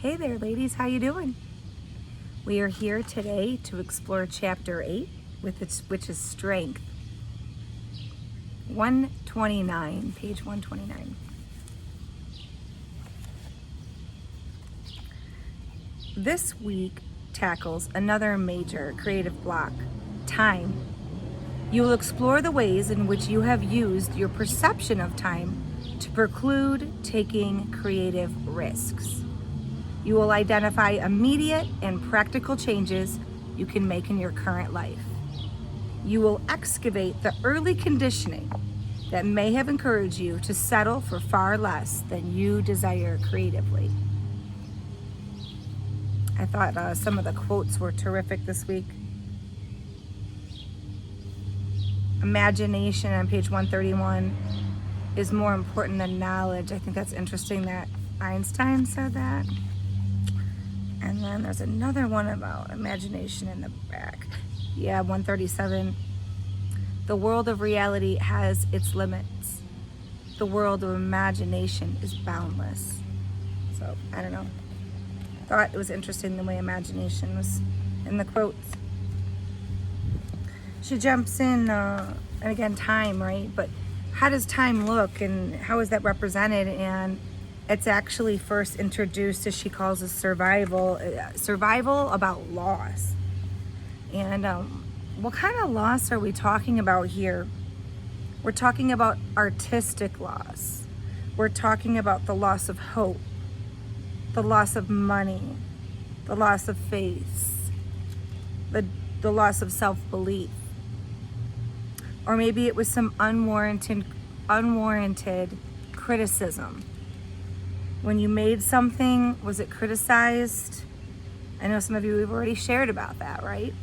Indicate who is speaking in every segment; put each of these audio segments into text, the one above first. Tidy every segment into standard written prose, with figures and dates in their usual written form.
Speaker 1: Hey there, ladies. How you doing? We are here today to explore Chapter 8, which is Strength. 129, page 129. This week tackles another major creative block, time. You will explore the ways in which you have used your perception of time to preclude taking creative risks. You will identify immediate and practical changes you can make in your current life. You will excavate the early conditioning that may have encouraged you to settle for far less than you desire creatively. I thought some of the quotes were terrific this week. Imagination on page 131 is more important than knowledge. I think that's interesting that Einstein said that. And then there's another one about imagination in the back. Yeah, 137. The world of reality has its limits. The world of imagination is boundless. So, I don't know. Thought it was interesting the way imagination was in the quotes. She jumps in, and again, time, right? But how does time look and how is that represented? And it's actually first introduced, as she calls it, survival about loss. And what kind of loss are we talking about here? We're talking about artistic loss. We're talking about the loss of hope, the loss of money, the loss of faith, the loss of self-belief. Or maybe it was some unwarranted criticism. When you made something, was it criticized? I know some of you have already shared about that, right?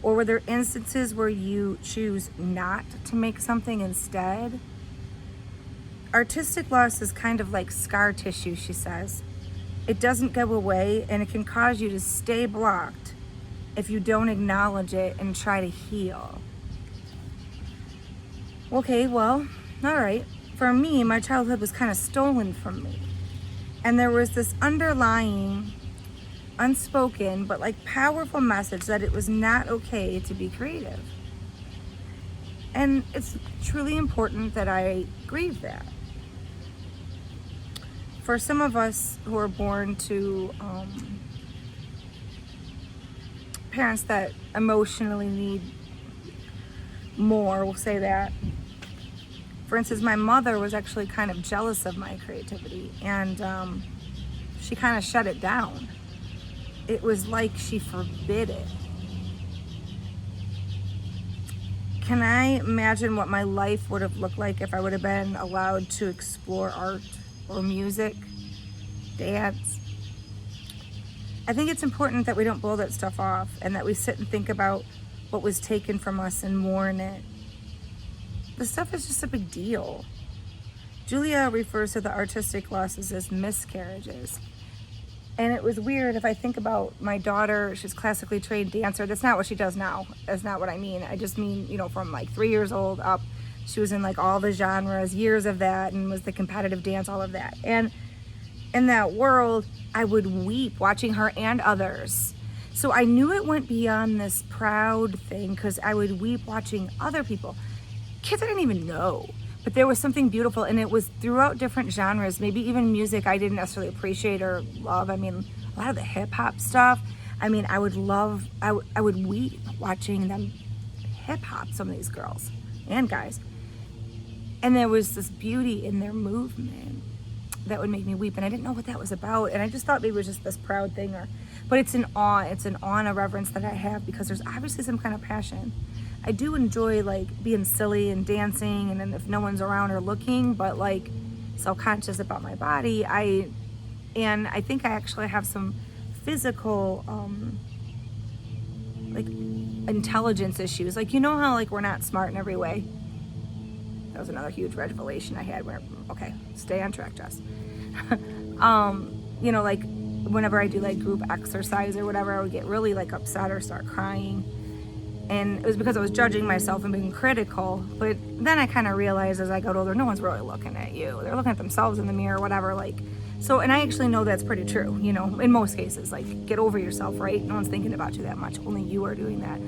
Speaker 1: Or were there instances where you choose not to make something instead? Artistic loss is kind of like scar tissue, she says. It doesn't go away, and it can cause you to stay blocked if you don't acknowledge it and try to heal. Okay, well, all right. For me, my childhood was kind of stolen from me. And there was this underlying, unspoken, but like powerful message that it was not okay to be creative. And it's truly important that I grieve that. For some of us who are born to parents that emotionally need more, we'll say that. For instance, my mother was actually kind of jealous of my creativity, and she kind of shut it down. It was like she forbid it. Can I imagine what my life would have looked like if I would have been allowed to explore art or music, dance? I think it's important that we don't blow that stuff off and that we sit and think about what was taken from us and mourn it. The stuff is just a big deal. Julia refers to the artistic losses as miscarriages. And it was weird if I think about my daughter, she's a classically trained dancer. That's not what she does now. That's not what I mean. I just mean, from like 3 years old up, she was in like all the genres, years of that, and was the competitive dance, all of that. And in that world, I would weep watching her and others. So I knew it went beyond this proud thing because I would weep watching other people. Kids I didn't even know, but there was something beautiful, and it was throughout different genres, maybe even music I didn't necessarily appreciate or love. I mean, a lot of the hip hop stuff, I would weep watching them hip hop, some of these girls and guys. And there was this beauty in their movement that would make me weep, and I didn't know what that was about, and I just thought maybe it was just this proud thing, but it's an awe and a reverence that I have because there's obviously some kind of passion. I do enjoy like being silly and dancing, and then if no one's around or looking, but like self-conscious about my body. I think I actually have some physical like intelligence issues. Like, how like we're not smart in every way. That was another huge revelation I had where, okay, stay on track, Jess. Like whenever I do like group exercise or whatever, I would get really like upset or start crying. And it was because I was judging myself and being critical. But then I kind of realized as I got older, no one's really looking at you. They're looking at themselves in the mirror, whatever. Like, So, and I actually know that's pretty true, you know, in most cases. Like, get over yourself, right? No one's thinking about you that much. Only you are doing that.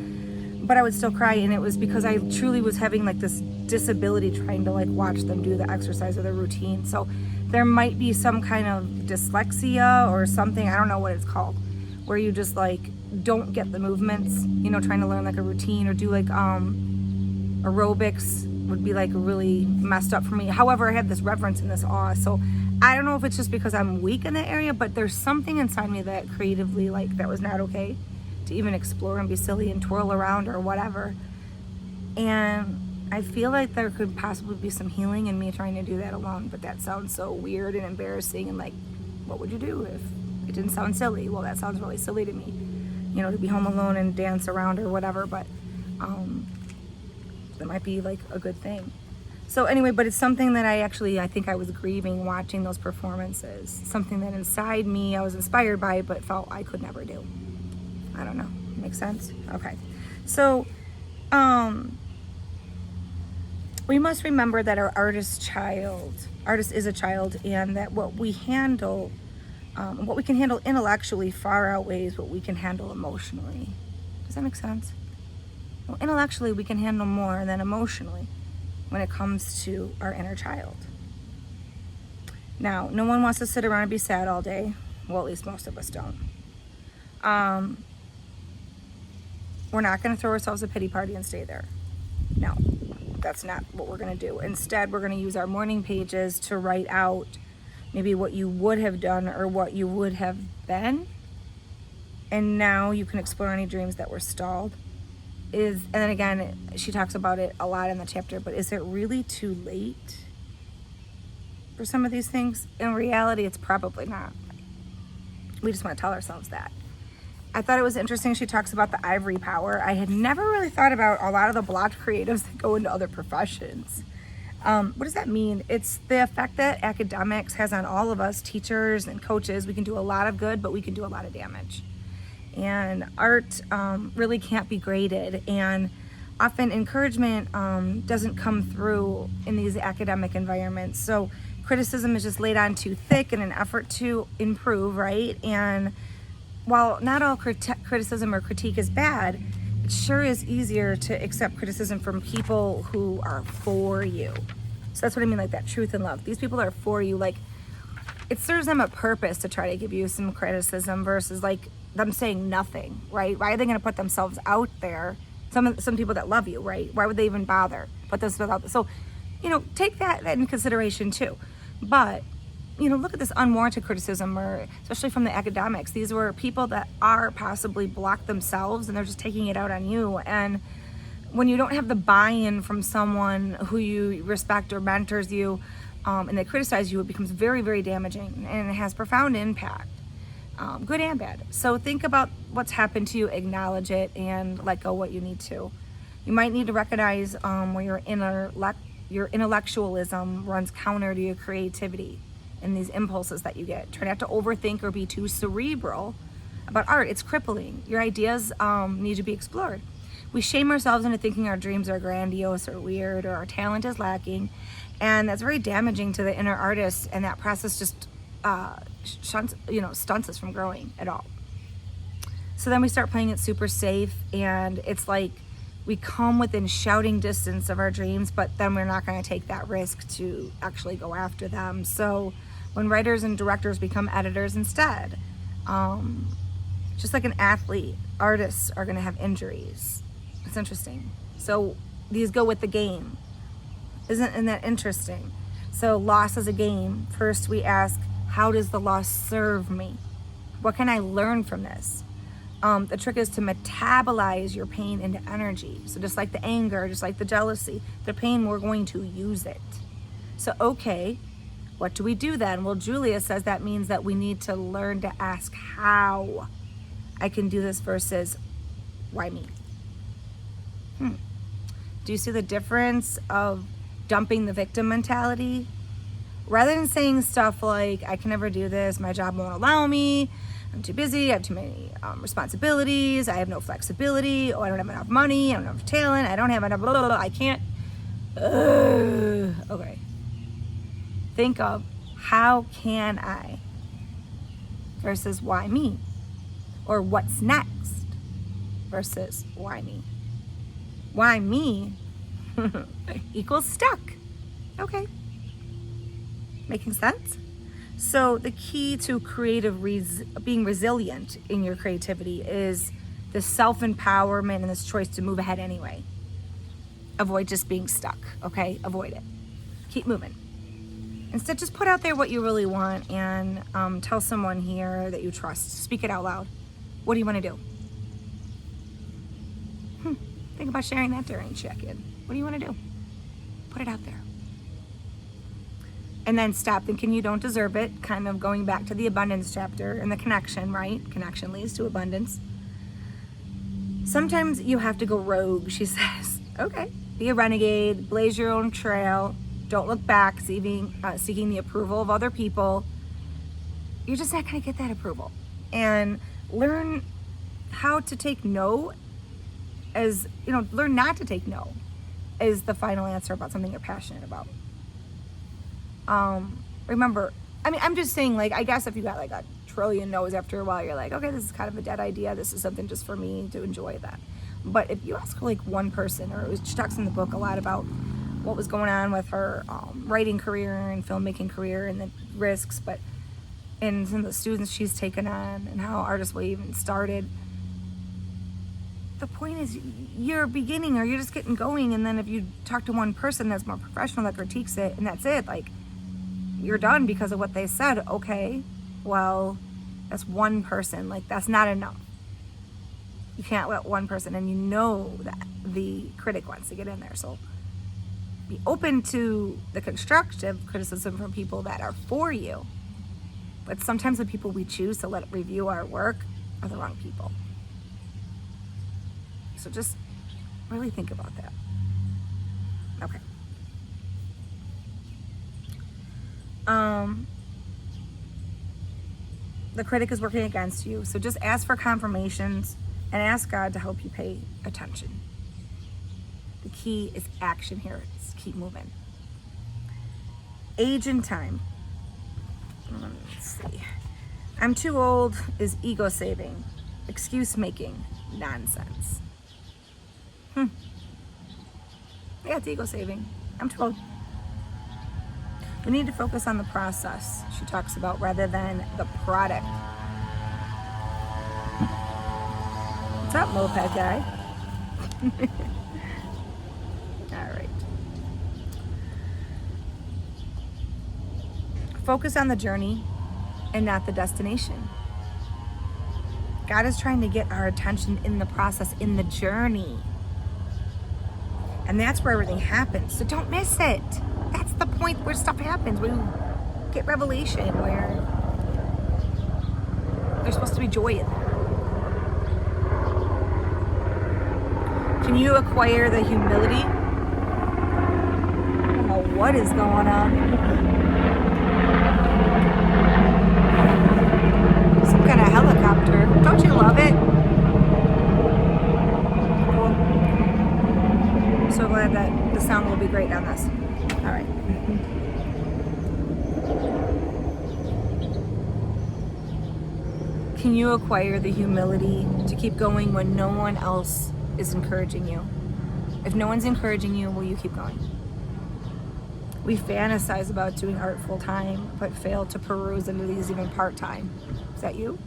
Speaker 1: But I would still cry, and it was because I truly was having like this disability trying to like watch them do the exercise or the routine. So there might be some kind of dyslexia or something, I don't know what it's called, where you just like don't get the movements, you know, trying to learn like a routine or do like aerobics would be like really messed up for me. However, I had this reverence and this awe. So I don't know if it's just because I'm weak in that area, but there's something inside me that creatively, like, that was not okay to even explore and be silly and twirl around or whatever. And I feel like there could possibly be some healing in me trying to do that alone, but that sounds so weird and embarrassing. And like, what would you do if it didn't sound silly? Well, that sounds really silly to me, you know, to be home alone and dance around or whatever, but that might be like a good thing. So anyway, but it's something that I think I was grieving watching those performances, something that inside me I was inspired by but felt I could never do. I don't know. Make sense? Okay. So we must remember that our artist is a child, and that what we can handle intellectually far outweighs what we can handle emotionally. Does that make sense? Well, intellectually we can handle more than emotionally when it comes to our inner child. Now, no one wants to sit around and be sad all day. Well, at least most of us don't. We're not going to throw ourselves a pity party and stay there. No, that's not what we're going to do. Instead, we're going to use our morning pages to write out maybe what you would have done or what you would have been. And now you can explore any dreams that were stalled. And then again, she talks about it a lot in the chapter, but is it really too late for some of these things? In reality, it's probably not. We just want to tell ourselves that. I thought it was interesting she talks about the ivory power. I had never really thought about a lot of the blocked creatives that go into other professions. What does that mean? It's the effect that academics has on all of us, teachers and coaches. We can do a lot of good, but we can do a lot of damage. And art really can't be graded. And often encouragement doesn't come through in these academic environments. So criticism is just laid on too thick in an effort to improve, right? And while not all criticism or critique is bad, it sure is easier to accept criticism from people who are for you. So that's what I mean, like that truth and love. These people are for you. Like, it serves them a purpose to try to give you some criticism versus like them saying nothing, right? Why are they going to put themselves out there? Some people that love you, right? Why would they even bother put themselves out there? So, you know, take that in consideration too. But you know, look at this unwarranted criticism, or especially from the academics. These were people that are possibly blocked themselves and they're just taking it out on you. And when you don't have the buy-in from someone who you respect or mentors you, and they criticize you, it becomes very, very damaging, and it has profound impact, good and bad. So think about what's happened to you, acknowledge it, and let go what you need to. You might need to recognize where your intellectualism runs counter to your creativity and these impulses that you get. Try not to overthink or be too cerebral about art. It's crippling. Your ideas need to be explored. We shame ourselves into thinking our dreams are grandiose or weird, or our talent is lacking, and that's very damaging to the inner artist, and that process just stunts us from growing at all. So then we start playing it super safe, and it's like we come within shouting distance of our dreams, but then we're not going to take that risk to actually go after them. So when writers and directors become editors instead, just like an athlete, artists are going to have injuries. It's interesting. So these go with the game. Isn't that interesting? So loss is a game. First we ask, how does the loss serve me? What can I learn from this? The trick is to metabolize your pain into energy. So just like the anger, just like the jealousy, the pain, we're going to use it. So, okay, what do we do then? Well, Julia says that means that we need to learn to ask how I can do this versus why me? Do you see the difference of dumping the victim mentality? Rather than saying stuff like, I can never do this, my job won't allow me, I'm too busy, I have too many responsibilities, I have no flexibility, I don't have enough money, I don't have enough talent, I don't have enough, I can't. Okay. Think of, How can I? Versus why me? Or what's next? Versus why me? Why me equals stuck. Okay. Making sense? So the key to being resilient in your creativity is the self-empowerment and this choice to move ahead anyway. Avoid just being stuck, okay? Avoid it. Keep moving. Instead, just put out there what you really want and tell someone here that you trust. Speak it out loud. What do you want to do? Think about sharing that during check-in. What do you want to do? Put it out there. And then stop thinking you don't deserve it, kind of going back to the abundance chapter and the connection, right? Connection leads to abundance. Sometimes you have to go rogue, she says. Okay, be a renegade, blaze your own trail, don't look back, seeking the approval of other people. You're just not gonna get that approval. And learn how to take no as, learn not to take no as the final answer about something you're passionate about. Remember, I'm just saying, like, I guess if you got like a trillion no's after a while, you're like, okay, this is kind of a dead idea. This is something just for me to enjoy that. But if you ask like one person, she talks in the book a lot about what was going on with her writing career and filmmaking career and the risks, and some of the students she's taken on and how Artist Wave even started. The point is, you're beginning or you're just getting going, and then if you talk to one person that's more professional that critiques it, and that's it, like, you're done because of what they said. Okay, well, that's one person. Like, that's not enough. You can't let one person, and you know that the critic wants to get in there. So be open to the constructive criticism from people that are for you. But sometimes the people we choose to let review our work are the wrong people. So just really think about that. Okay. The critic is working against you, so just ask for confirmations and ask God to help you pay attention. The key is action here. Just keep moving. Age and time. Let's see. I'm too old is ego saving, excuse making nonsense. Yeah, it's ego saving. I'm too old. We need to focus on the process, she talks about, rather than the product. What's up, moped guy? All right. Focus on the journey and not the destination. God is trying to get our attention in the process, in the journey. And that's where everything happens. So don't miss it. That's the point where stuff happens. We get revelation, where there's supposed to be joy in there. Can you acquire the humility? I don't know what is going on. Some kind of helicopter. Don't you love it? Cool. I'm so glad that the sound will be great on this. All right. Can you acquire the humility to keep going when no one else is encouraging you? If no one's encouraging you, will you keep going? We fantasize about doing art full time, but fail to peruse into these even part time. Is that you?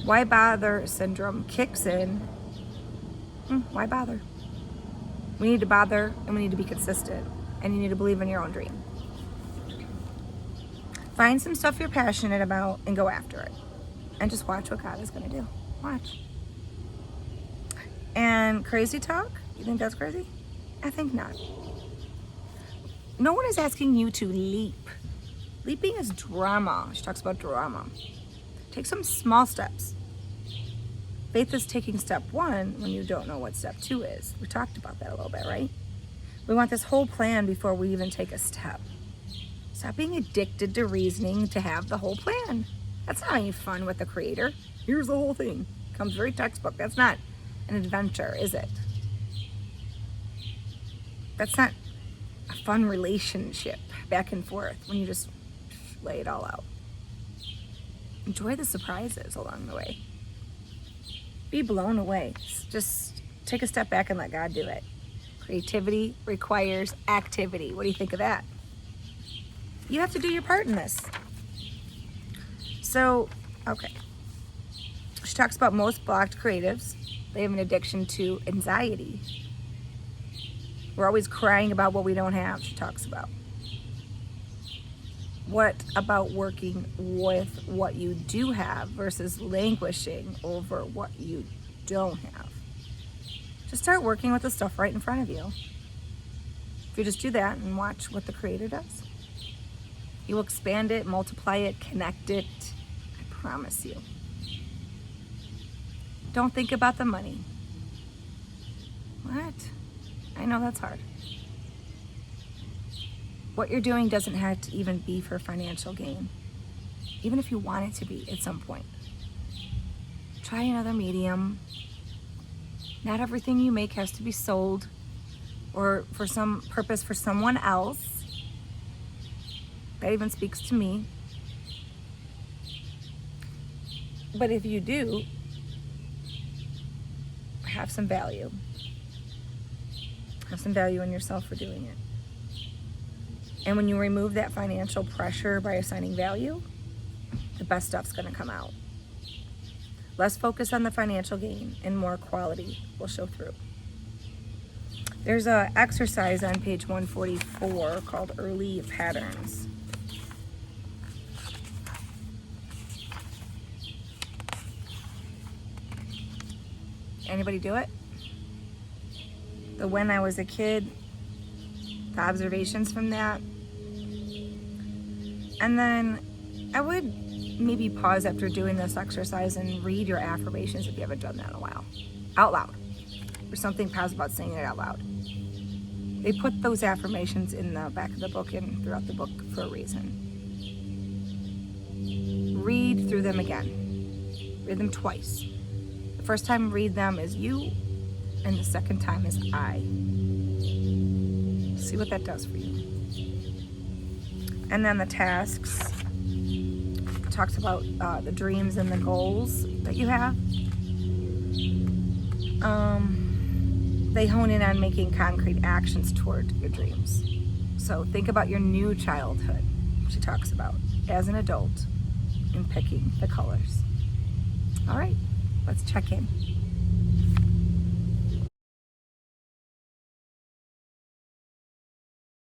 Speaker 1: Why bother syndrome kicks in. Why bother? We need to bother, and we need to be consistent. And you need to believe in your own dream. Find some stuff you're passionate about and go after it. And just watch what God is going to do. Watch. And crazy talk? You think that's crazy? I think not. No one is asking you to leap. Leaping is drama. She talks about drama. Take some small steps. Faith is taking step 1 when you don't know what step 2 is. We talked about that a little bit, right? We want this whole plan before we even take a step. Stop being addicted to reasoning to have the whole plan. That's not any fun with the creator. Here's the whole thing. Comes very textbook. That's not an adventure, is it? That's not a fun relationship back and forth when you just lay it all out. Enjoy the surprises along the way. Be blown away. Just take a step back and let God do it. Creativity requires activity. What do you think of that? You have to do your part in this. So, okay. She talks about most blocked creatives. They have an addiction to anxiety. We're always crying about what we don't have, she talks about. What about working with what you do have versus languishing over what you don't have? Just start working with the stuff right in front of you. If you just do that and watch what the Creator does, He will expand it, multiply it, connect it. I promise you. Don't think about the money. What? I know that's hard. What you're doing doesn't have to even be for financial gain, even if you want it to be at some point. Try another medium. Not everything you make has to be sold or for some purpose for someone else. That even speaks to me. But if you do, have some value. Have some value in yourself for doing it. And when you remove that financial pressure by assigning value, the best stuff's going to come out. Less focus on the financial gain and more quality will show through. There's an exercise on page 144 called Early Patterns. Anybody do it? The when I was a kid, the observations from that. And then I would maybe pause after doing this exercise and read your affirmations if you haven't done that in a while. Out loud. There's something positive about saying it out loud. They put those affirmations in the back of the book and throughout the book for a reason. Read through them again. Read them twice. The first time read them is you, and the second time is I. See what that does for you. And then the tasks talks about the dreams and the goals that you have. They hone in on making concrete actions toward your dreams. So think about your new childhood, she talks about, as an adult, and picking the colors. All right, let's check in.